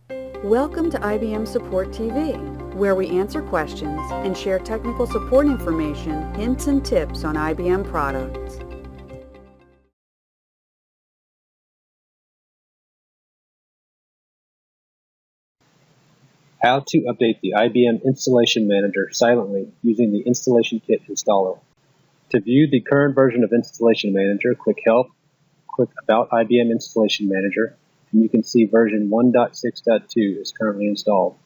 Welcome to IBM Support TV, where we answer questions and share technical support information, hints, and tips on IBM products. How to update the IBM Installation Manager silently using the Installation Kit installer. To view the current version of Installation Manager, click Help, click About IBM Installation Manager, and you can see version 1.6.2 is currently installed.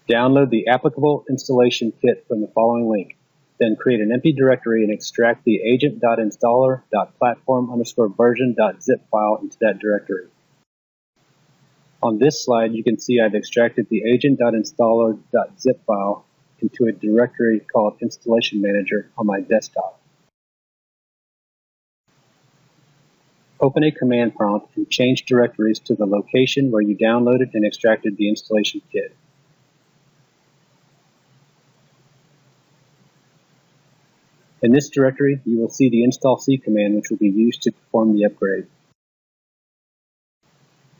Download the applicable installation kit from the following link. Then create an empty directory and extract the agent.installer.platform_version.zip file into that directory. On this slide, you can see I've extracted the agent.installer.zip file into a directory called Installation Manager on my desktop. Open a command prompt and change directories to the location where you downloaded and extracted the installation kit. In this directory, you will see the install C command, which will be used to perform the upgrade.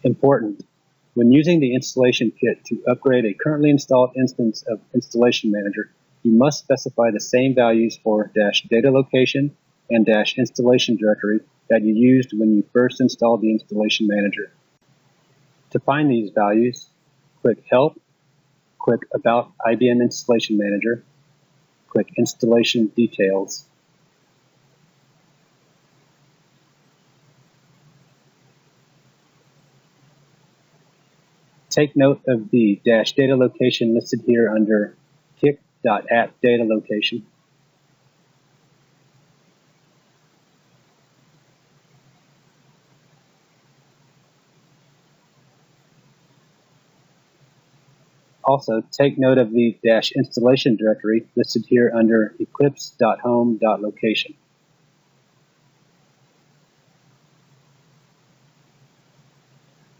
Important: when using the installation kit to upgrade a currently installed instance of Installation Manager, you must specify the same values for -data location and -installation directory that you used when you first installed the Installation Manager. To find these values, click Help, click About IBM Installation Manager, click Installation Details. Take note of the -data location listed here under kick.at-data location. Also, take note of the -installation directory listed here under eclipse.home.location.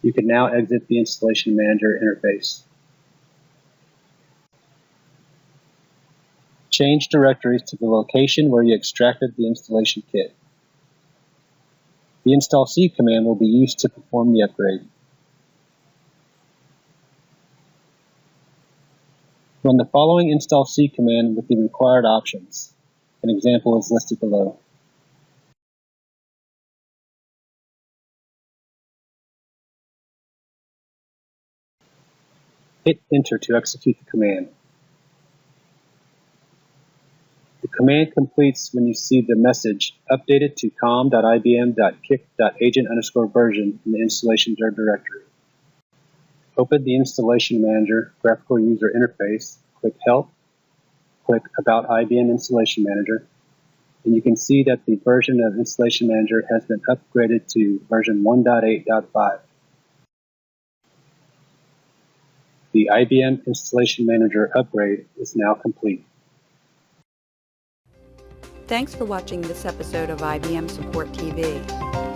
You can now exit the Installation Manager interface. Change directories to the location where you extracted the installation kit. The Install C command will be used to perform the upgrade. Run the following Install C command with the required options. An example is listed below. Hit Enter to execute the command. The command completes when you see the message updated to com.ibm.kick.agent_version in the installation directory. Open the Installation Manager graphical user interface, click Help, click About IBM Installation Manager, and you can see that the version of Installation Manager has been upgraded to version 1.8.5. The IBM Installation Manager upgrade is now complete. Thanks for watching this episode of IBM Support TV.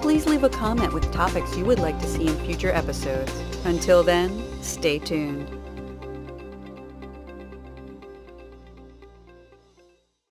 Please leave a comment with topics you would like to see in future episodes. Until then, stay tuned.